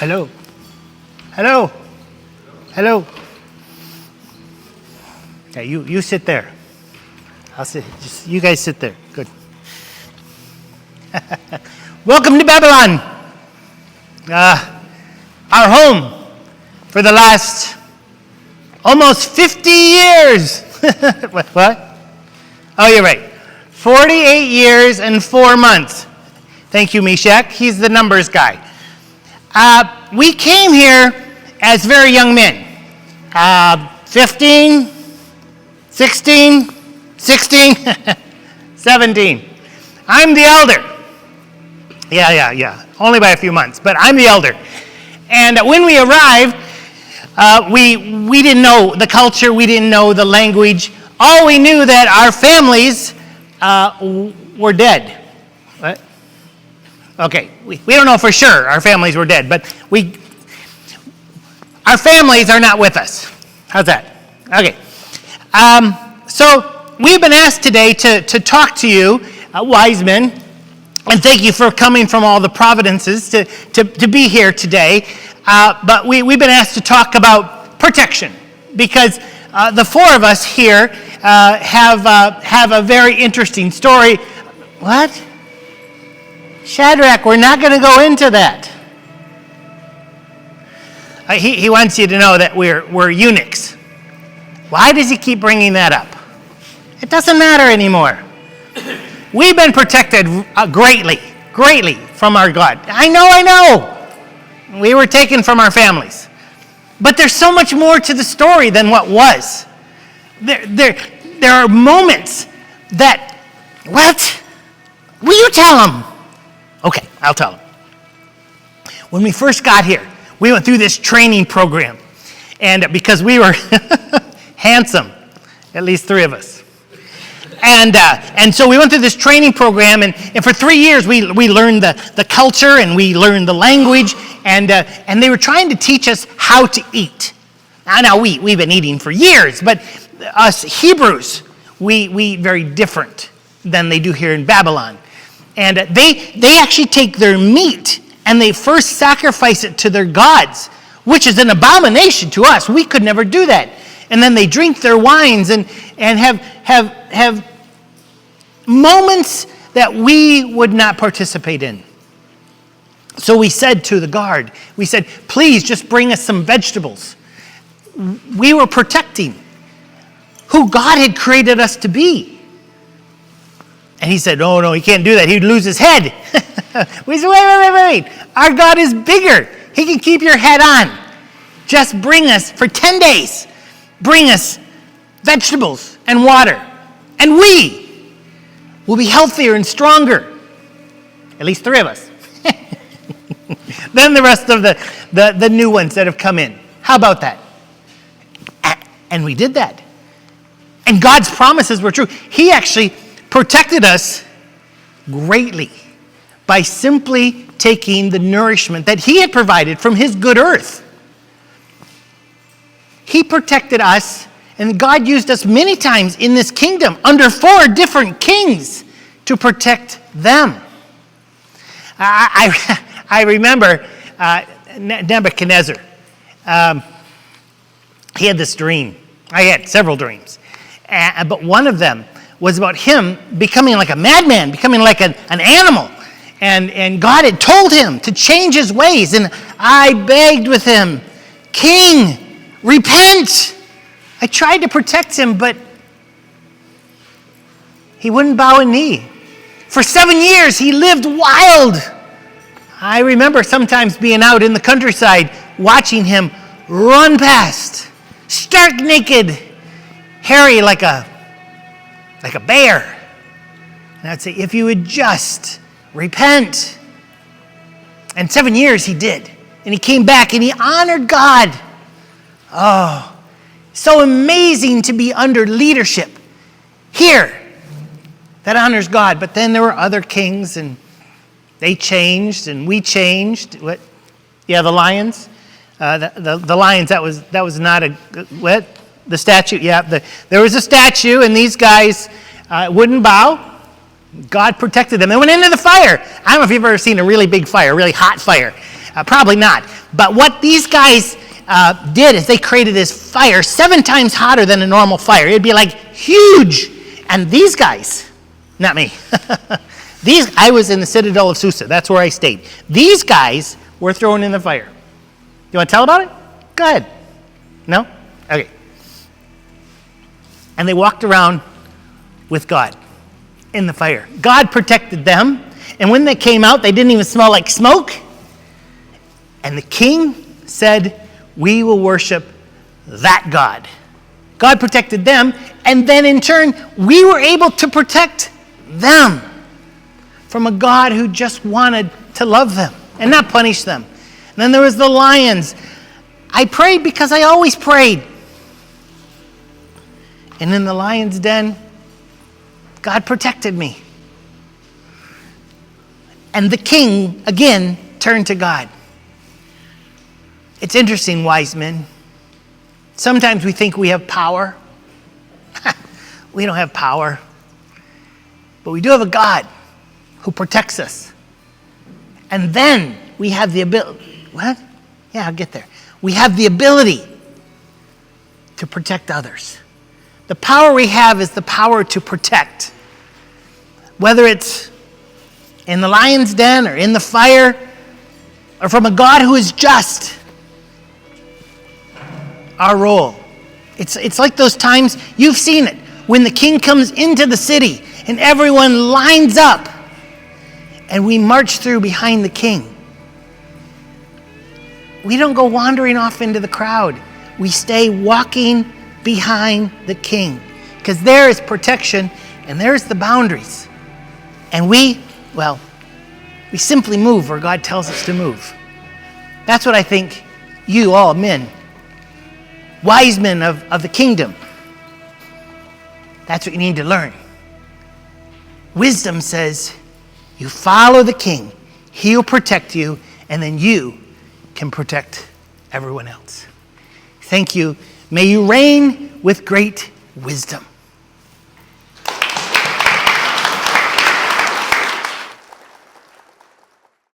Hello. Hello. Hello. Yeah, you sit there. I'll sit. Just you guys sit there. Good. Welcome to Babylon. Our home for the last almost 50 years. What? Oh, you're right. 48 years and 4 months. Thank you, Meshach. He's the numbers guy. We came here as very young men. 15, 16, 16, 17. I'm the elder. Yeah. Only by a few months, but I'm the elder. And when we arrived, we didn't know the culture, we didn't know the language. All we knew that our families were dead. What? Okay, we don't know for sure our families were dead, but our families are not with us. How's that? Okay. So we've been asked today to talk to you, wise men, and thank you for coming from all the providences to be here today. But we've been asked to talk about protection because the four of us here have a very interesting story. What? Shadrach, we're not going to go into that. He wants you to know that we're eunuchs. Why does he keep bringing that up? It doesn't matter anymore. We've been protected greatly from our God. I know. We were taken from our families. But there's so much more to the story than what was. There are moments that, what? Will you tell them? Okay, I'll tell them. When we first got here, we went through this training program. And because we were handsome, at least 3 of us. And so we went through this training program, and for 3 years we learned the culture and we learned the language, and they were trying to teach us how to eat. Now we've been eating for years, but us Hebrews, we eat very different than they do here in Babylon. And they actually take their meat and they first sacrifice it to their gods, which is an abomination to us. We could never do that. And then they drink their wines and have moments that we would not participate in. So we said to the guard, please just bring us some vegetables. We were protecting who God had created us to be. And he said, oh, no, he can't do that. He'd lose his head. We said, wait. Our God is bigger. He can keep your head on. Just bring us, for 10 days, bring us vegetables and water. And we will be healthier and stronger. At least 3 of us. Then the rest of the new ones that have come in. How about that? And we did that. And God's promises were true. He actually protected us greatly by simply taking the nourishment that he had provided from his good earth. He protected us, and God used us many times in this kingdom under 4 different kings to protect them. I remember Nebuchadnezzar. He had this dream. I had several dreams. But one of them was about him becoming like a madman, becoming like an animal. And God had told him to change his ways. And I begged with him, King, repent. I tried to protect him, but he wouldn't bow a knee. For 7 years, he lived wild. I remember sometimes being out in the countryside, watching him run past, stark naked, hairy like a bear. And I'd say, if you would just repent. And 7 years he did. And he came back and he honored God. Oh, so amazing to be under leadership here that honors God. But then there were other kings and they changed and we changed. What? Yeah, the lions. The lions, that was not a, what? The statue, yeah. There was a statue and these guys wouldn't bow. God protected them. They went into the fire. I don't know if you've ever seen a really big fire, a really hot fire. Probably not. But what these guys did is they created this fire 7 times hotter than a normal fire. It'd be like huge. And these guys, not me, I was in the Citadel of Susa. That's where I stayed. These guys were thrown in the fire. You want to tell about it? Go ahead. No? Okay. And they walked around with God in the fire. God protected them. And when they came out, they didn't even smell like smoke. And the king said, we will worship that God. God protected them. And then in turn, we were able to protect them from a God who just wanted to love them and not punish them. And then there was the lions. I prayed because I always prayed. And in the lion's den, God protected me. And the king, again, turned to God. It's interesting, wise men. Sometimes we think we have power. We don't have power. But we do have a God who protects us. And then we have the ability. What? Yeah, I'll get there. We have the ability to protect others. The power we have is the power to protect. Whether it's in the lion's den or in the fire or from a God who is just. Our role. It's like those times, you've seen it, when the king comes into the city and everyone lines up and we march through behind the king. We don't go wandering off into the crowd. We stay walking behind the king because there is protection and there's the boundaries. And we simply move where God tells us to move. That's what I think you all men, wise men of the kingdom, that's what you need to learn. Wisdom says you follow the king, he'll protect you, and then you can protect everyone else. Thank you. May you reign with great wisdom.